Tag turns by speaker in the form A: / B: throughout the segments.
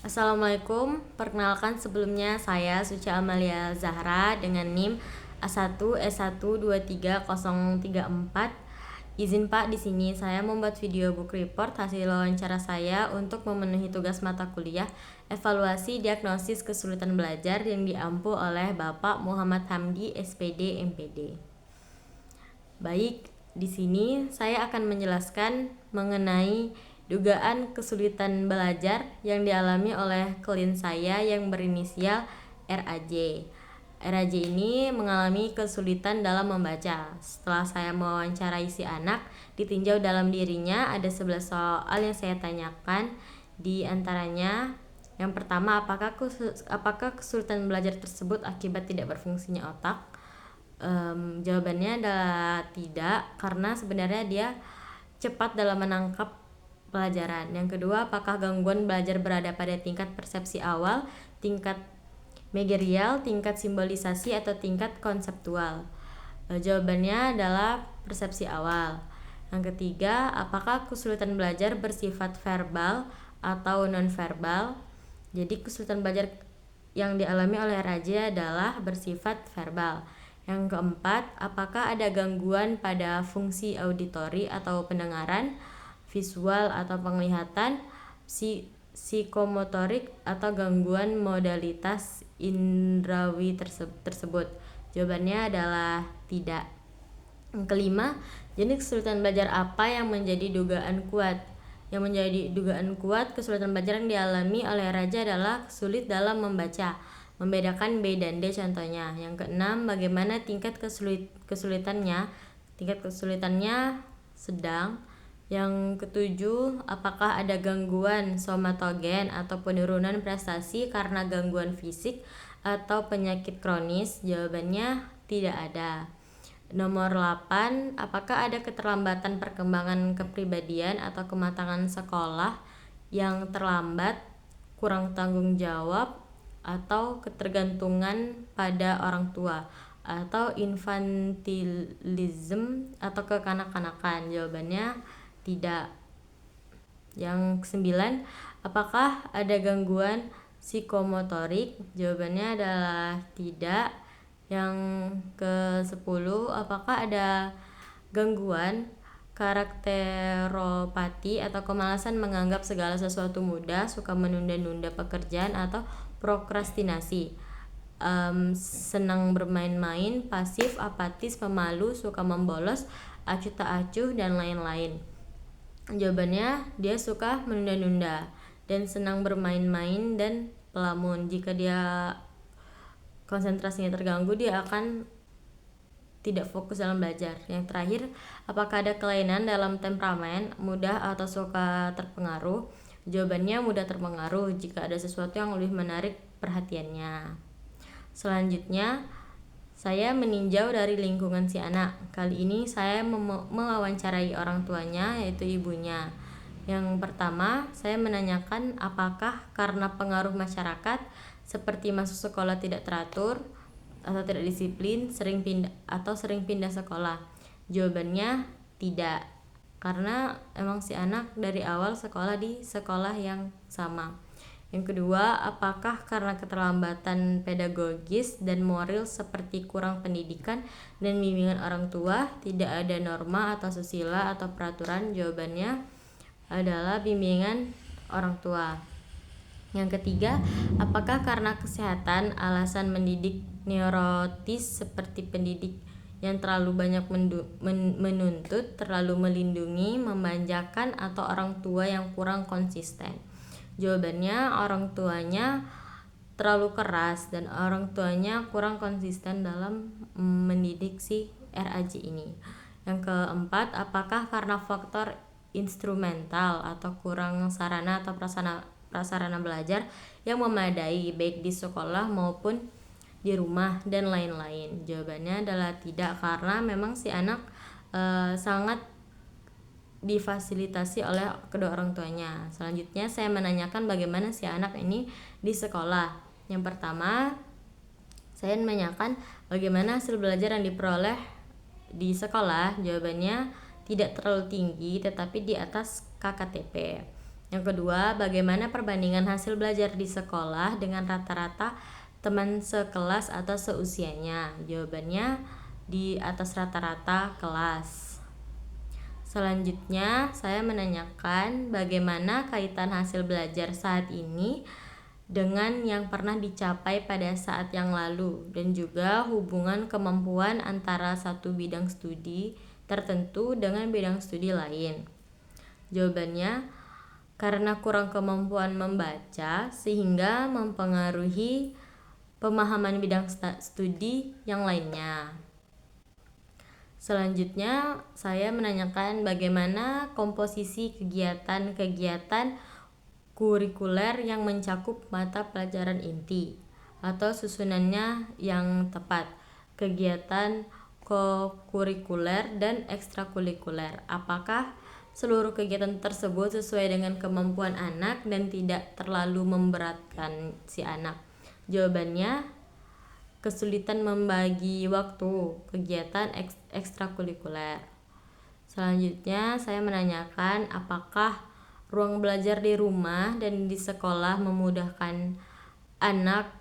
A: Assalamualaikum, perkenalkan sebelumnya saya Suci Amalia Zahra dengan NIM A1S1230034. Izin Pak, di sini saya membuat video book report hasil wawancara saya untuk memenuhi tugas mata kuliah evaluasi diagnosis kesulitan belajar yang diampu oleh Bapak Muhammad Hamdi SPD MPD. Baik, di sini saya akan menjelaskan mengenai dugaan kesulitan belajar yang dialami oleh klien saya yang berinisial RAJ. RAJ ini mengalami kesulitan dalam membaca. Setelah saya mewawancarai si anak, ditinjau dalam dirinya ada 11 soal yang saya tanyakan. Di antaranya, yang pertama, apakah kesulitan belajar tersebut akibat tidak berfungsinya otak? Jawabannya adalah tidak, karena sebenarnya dia cepat dalam menangkap pelajaran. Yang kedua, apakah gangguan belajar berada pada tingkat persepsi awal, tingkat managerial, tingkat simbolisasi, atau tingkat konseptual? Jawabannya adalah persepsi awal. Yang ketiga, apakah kesulitan belajar bersifat verbal atau non-verbal? Jadi kesulitan belajar yang dialami oleh Raja adalah bersifat verbal. Yang keempat, apakah ada gangguan pada fungsi auditori atau pendengaran, visual atau penglihatan, psikomotorik, atau gangguan modalitas indrawi tersebut? Jawabannya adalah tidak. Yang kelima, jenis kesulitan belajar apa yang menjadi dugaan kuat? Yang menjadi dugaan kuat kesulitan belajar yang dialami oleh Raja adalah sulit dalam membaca. Membedakan B dan D contohnya. Yang keenam, bagaimana tingkat kesulitannya? Tingkat kesulitannya sedang. Yang ketujuh, apakah ada gangguan somatogen atau penurunan prestasi karena gangguan fisik atau penyakit kronis? Jawabannya tidak ada. Nomor 8, apakah ada keterlambatan perkembangan kepribadian atau kematangan sekolah yang terlambat, kurang tanggung jawab, atau ketergantungan pada orang tua, atau infantilism atau kekanak-kanakan? Jawabannya tidak. Yang ke-9, apakah ada gangguan psikomotorik? Jawabannya adalah tidak. Yang ke-10, apakah ada gangguan karakteropati atau kemalasan menganggap segala sesuatu mudah, suka menunda-nunda pekerjaan, atau prokrastinasi? Senang bermain-main, pasif, apatis, pemalu, suka membolos, acuh tak acuh, dan lain-lain. Jawabannya dia suka menunda-nunda dan senang bermain-main dan pelamun. Jika dia konsentrasinya terganggu, dia akan tidak fokus dalam belajar. Yang terakhir, apakah ada kelainan dalam temperamen, mudah atau suka terpengaruh? Jawabannya mudah terpengaruh jika ada sesuatu yang lebih menarik perhatiannya. Selanjutnya, saya meninjau dari lingkungan si anak. Kali ini saya mewawancarai orang tuanya, yaitu ibunya. Yang pertama, saya menanyakan apakah karena pengaruh masyarakat seperti masuk sekolah tidak teratur atau tidak disiplin, sering pindah sekolah. Jawabannya tidak, karena emang si anak dari awal sekolah di sekolah yang sama. Yang kedua, apakah karena keterlambatan pedagogis dan moral seperti kurang pendidikan dan bimbingan orang tua, tidak ada norma atau susila atau peraturan? Jawabannya adalah bimbingan orang tua. Yang ketiga, apakah karena kesehatan, alasan mendidik neurotis seperti pendidik yang terlalu banyak menuntut, terlalu melindungi, memanjakan, atau orang tua yang kurang konsisten? Jawabannya orang tuanya terlalu keras dan orang tuanya kurang konsisten dalam mendidik si RAJ ini. Yang keempat, apakah karena faktor instrumental atau kurang sarana atau prasarana belajar yang memadai baik di sekolah maupun di rumah dan lain-lain? Jawabannya adalah tidak, karena memang si anak sangat difasilitasi oleh kedua orang tuanya. Selanjutnya saya menanyakan bagaimana si anak ini di sekolah. Yang pertama, saya menanyakan bagaimana hasil belajar yang diperoleh di sekolah. Jawabannya tidak terlalu tinggi tetapi di atas KKTP. Yang kedua, bagaimana perbandingan hasil belajar di sekolah dengan rata-rata teman sekelas atau seusianya? Jawabannya di atas rata-rata kelas. Selanjutnya, saya menanyakan bagaimana kaitan hasil belajar saat ini dengan yang pernah dicapai pada saat yang lalu, dan juga hubungan kemampuan antara satu bidang studi tertentu dengan bidang studi lain. Jawabannya, karena kurang kemampuan membaca sehingga mempengaruhi pemahaman bidang studi yang lainnya. Selanjutnya, saya menanyakan bagaimana komposisi kegiatan-kegiatan kurikuler yang mencakup mata pelajaran inti atau susunannya yang tepat, kegiatan kokurikuler dan ekstrakurikuler. Apakah seluruh kegiatan tersebut sesuai dengan kemampuan anak dan tidak terlalu memberatkan si anak? Jawabannya, kesulitan membagi waktu kegiatan ekstrakurikuler. Selanjutnya, saya menanyakan apakah ruang belajar di rumah dan di sekolah memudahkan anak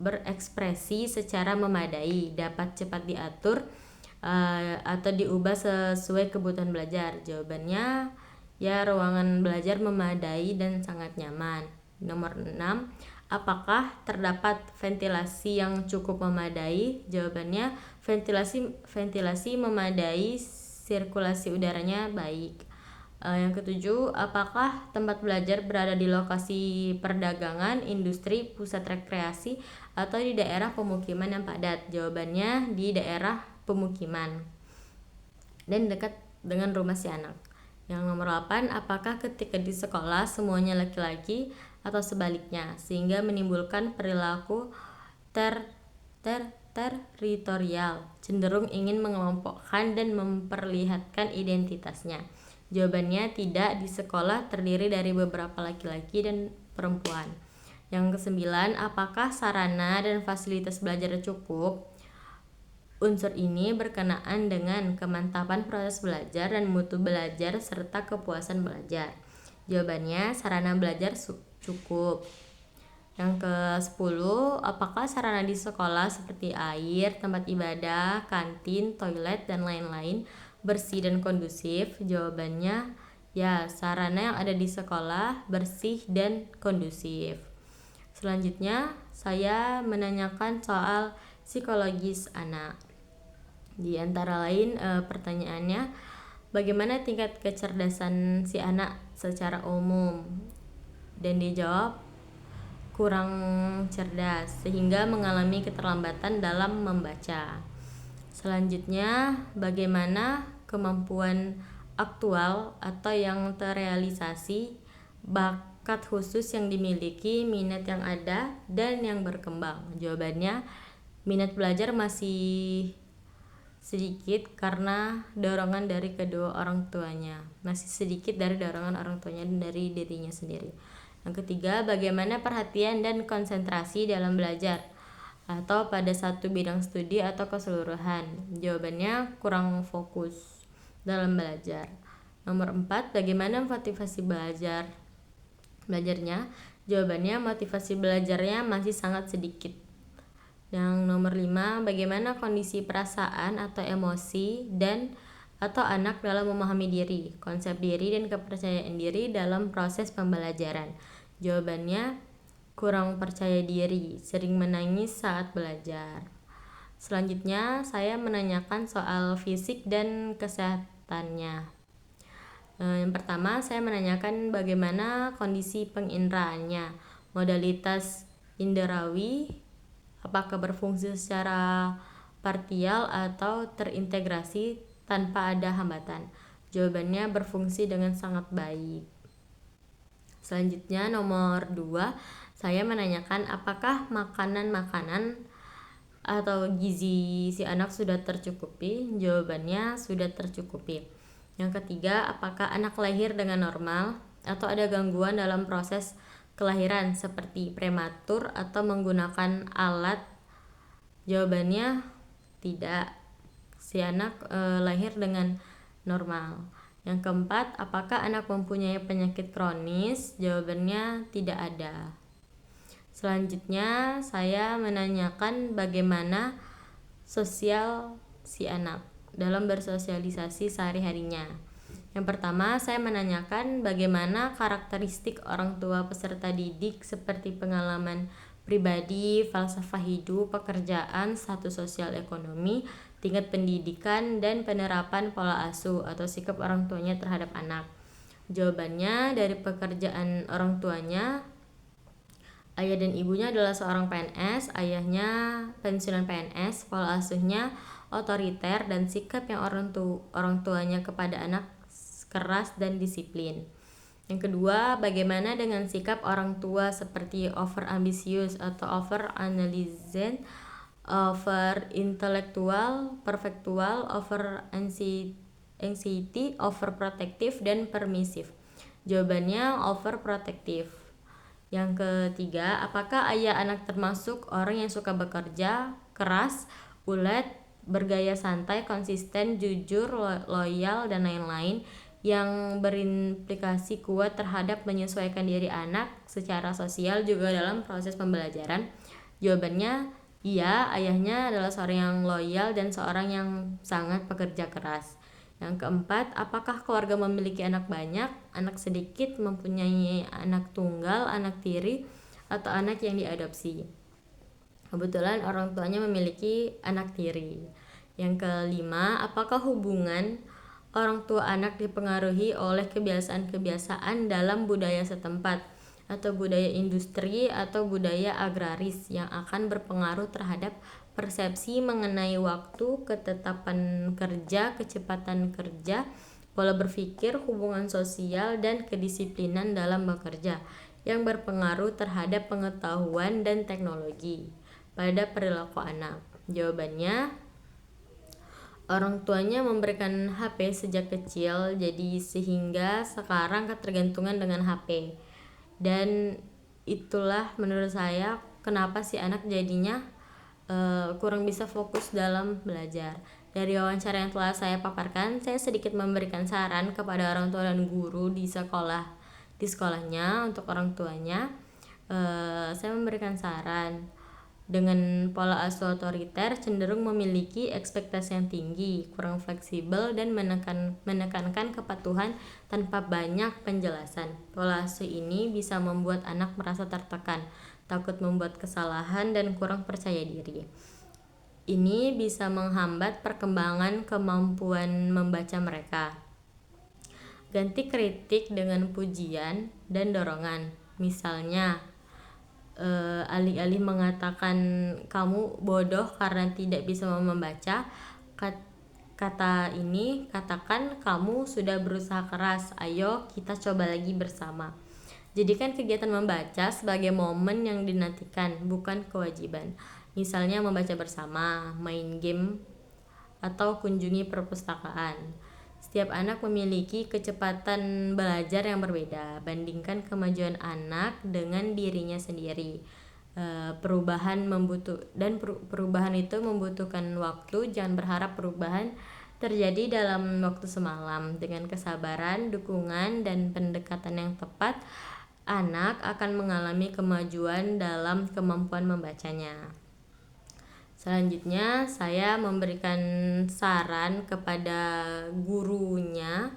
A: berekspresi secara memadai, dapat cepat diatur atau diubah sesuai kebutuhan belajar. Jawabannya, ya, ruangan belajar memadai dan sangat nyaman. Nomor 6, apakah terdapat ventilasi yang cukup memadai? Jawabannya, ventilasi memadai, sirkulasi udaranya baik. Yang ketujuh, apakah tempat belajar berada di lokasi perdagangan, industri, pusat rekreasi, atau di daerah pemukiman yang padat? Jawabannya, di daerah pemukiman dan dekat dengan rumah si anak. Yang nomor 8, apakah ketika di sekolah semuanya laki-laki atau sebaliknya, sehingga menimbulkan perilaku teritorial, cenderung ingin mengelompokkan dan memperlihatkan identitasnya? Jawabannya, tidak, di sekolah terdiri dari beberapa laki-laki dan perempuan. Yang kesembilan, apakah sarana dan fasilitas belajar cukup? Unsur ini berkenaan dengan kemantapan proses belajar dan mutu belajar serta kepuasan belajar. Jawabannya, sarana belajar cukup. Yang ke-10, apakah sarana di sekolah seperti air, tempat ibadah, kantin, toilet, dan lain-lain bersih dan kondusif? Jawabannya, ya, sarana yang ada di sekolah bersih dan kondusif. Selanjutnya, saya menanyakan soal psikologis anak. Di antara lain pertanyaannya, bagaimana tingkat kecerdasan si anak secara umum? Dan dijawab, kurang cerdas sehingga mengalami keterlambatan dalam membaca. Selanjutnya, bagaimana kemampuan aktual atau yang terrealisasi, bakat khusus yang dimiliki, minat yang ada, dan yang berkembang? Jawabannya, minat belajar masih sedikit karena dorongan dari kedua orang tuanya. Masih sedikit dari dorongan orang tuanya dan dari dirinya sendiri. Yang ketiga, bagaimana perhatian dan konsentrasi dalam belajar atau pada satu bidang studi atau keseluruhan? Jawabannya, kurang fokus dalam belajar. Nomor 4, bagaimana motivasi belajarnya? Jawabannya, motivasi belajarnya masih sangat sedikit. Yang nomor 5, bagaimana kondisi perasaan atau emosi atau anak dalam memahami diri, konsep diri dan kepercayaan diri dalam proses pembelajaran? Jawabannya, kurang percaya diri, sering menangis saat belajar. Selanjutnya, saya menanyakan soal fisik dan kesehatannya. Yang pertama, saya menanyakan bagaimana kondisi penginderaannya, modalitas inderawi, apakah berfungsi secara partial atau terintegrasi tanpa ada hambatan? Jawabannya, berfungsi dengan sangat baik. Selanjutnya, nomor 2, saya menanyakan apakah makanan-makanan atau gizi si anak sudah tercukupi? Jawabannya, sudah tercukupi. Yang ketiga, apakah anak lahir dengan normal atau ada gangguan dalam proses kelahiran seperti prematur atau menggunakan alat? Jawabannya, tidak. Si anak lahir dengan normal. Yang keempat, apakah anak mempunyai penyakit kronis? Jawabannya tidak ada. Selanjutnya, saya menanyakan bagaimana sosial si anak dalam bersosialisasi sehari-harinya. Yang pertama, saya menanyakan bagaimana karakteristik orang tua peserta didik seperti pengalaman pribadi, falsafah hidup, pekerjaan, status sosial ekonomi, tingkat pendidikan, dan penerapan pola asuh atau sikap orang tuanya terhadap anak. Jawabannya, dari pekerjaan orang tuanya, ayah dan ibunya adalah seorang PNS, ayahnya pensiunan PNS, pola asuhnya otoriter, dan sikap yang orang tuanya kepada anak keras dan disiplin. Yang kedua, bagaimana dengan sikap orang tua seperti over ambisius atau over analyzant, over intelektual, perfektual, over anxiety, over protective, dan permisif. Jawabannya over protective. Yang ketiga, apakah ayah anak termasuk orang yang suka bekerja keras, ulet, bergaya santai, konsisten, jujur, loyal, dan lain-lain, yang berimplikasi kuat terhadap menyesuaikan diri anak secara sosial juga dalam proses pembelajaran? Jawabannya iya, ayahnya adalah seorang yang loyal dan seorang yang sangat pekerja keras. Yang keempat, apakah keluarga memiliki anak banyak, anak sedikit, mempunyai anak tunggal, anak tiri, atau anak yang diadopsi? Kebetulan orang tuanya memiliki anak tiri. Yang kelima, apakah hubungan orang tua anak dipengaruhi oleh kebiasaan-kebiasaan dalam budaya setempat atau budaya industri atau budaya agraris yang akan berpengaruh terhadap persepsi mengenai waktu, ketetapan kerja, kecepatan kerja, pola berpikir, hubungan sosial, dan kedisiplinan dalam bekerja yang berpengaruh terhadap pengetahuan dan teknologi pada perilaku anak? Jawabannya, orang tuanya memberikan HP sejak kecil, jadi sehingga sekarang ketergantungan dengan HP. Dan itulah menurut saya kenapa si anak jadinya kurang bisa fokus dalam belajar. Dari wawancara yang telah saya paparkan, saya sedikit memberikan saran kepada orang tua dan guru di sekolahnya untuk orang tuanya. Saya memberikan saran, dengan pola asuh otoriter cenderung memiliki ekspektasi yang tinggi, kurang fleksibel, dan menekankan kepatuhan tanpa banyak penjelasan. Pola asuh ini bisa membuat anak merasa tertekan, takut membuat kesalahan, dan kurang percaya diri. Ini bisa menghambat perkembangan kemampuan membaca mereka. Ganti kritik dengan pujian dan dorongan. Misalnya, alih-alih mengatakan kamu bodoh karena tidak bisa membaca, kata ini katakan kamu sudah berusaha keras, ayo kita coba lagi bersama. Jadikan kegiatan membaca sebagai momen yang dinantikan, bukan kewajiban. Misalnya membaca bersama, main game, atau kunjungi perpustakaan. Setiap anak memiliki kecepatan belajar yang berbeda. Bandingkan kemajuan anak dengan dirinya sendiri. Perubahan itu membutuhkan waktu. Jangan berharap perubahan terjadi dalam waktu semalam. Dengan kesabaran, dukungan, dan pendekatan yang tepat, anak akan mengalami kemajuan dalam kemampuan membacanya. Selanjutnya, saya memberikan saran kepada gurunya,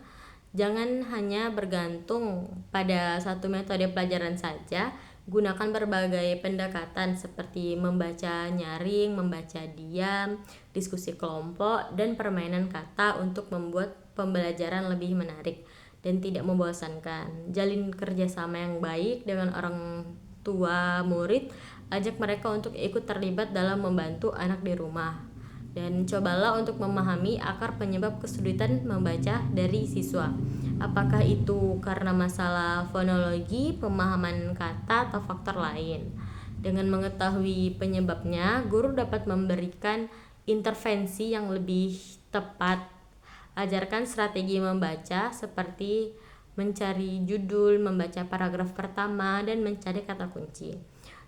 A: jangan hanya bergantung pada satu metode pelajaran saja. Gunakan berbagai pendekatan seperti membaca nyaring, membaca diam, diskusi kelompok, dan permainan kata untuk membuat pembelajaran lebih menarik dan tidak membosankan. Jalin kerjasama yang baik dengan orang tua murid, ajak mereka untuk ikut terlibat dalam membantu anak di rumah, dan cobalah untuk memahami akar penyebab kesulitan membaca dari siswa. Apakah itu karena masalah fonologi, pemahaman kata, atau faktor lain? Dengan mengetahui penyebabnya, guru dapat memberikan intervensi yang lebih tepat. Ajarkan strategi membaca seperti mencari judul, membaca paragraf pertama, dan mencari kata kunci.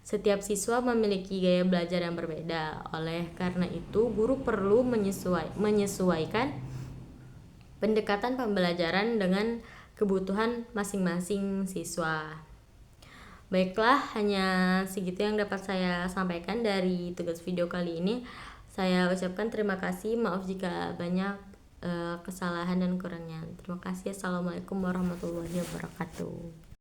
A: Setiap siswa memiliki gaya belajar yang berbeda. Oleh karena itu, guru perlu menyesuaikan pendekatan pembelajaran dengan kebutuhan masing-masing siswa. Baiklah, hanya segitu yang dapat saya sampaikan dari tugas video kali ini. Saya ucapkan terima kasih, maaf jika banyak kesalahan dan kurangnya. Terima kasih. Assalamualaikum warahmatullahi wabarakatuh.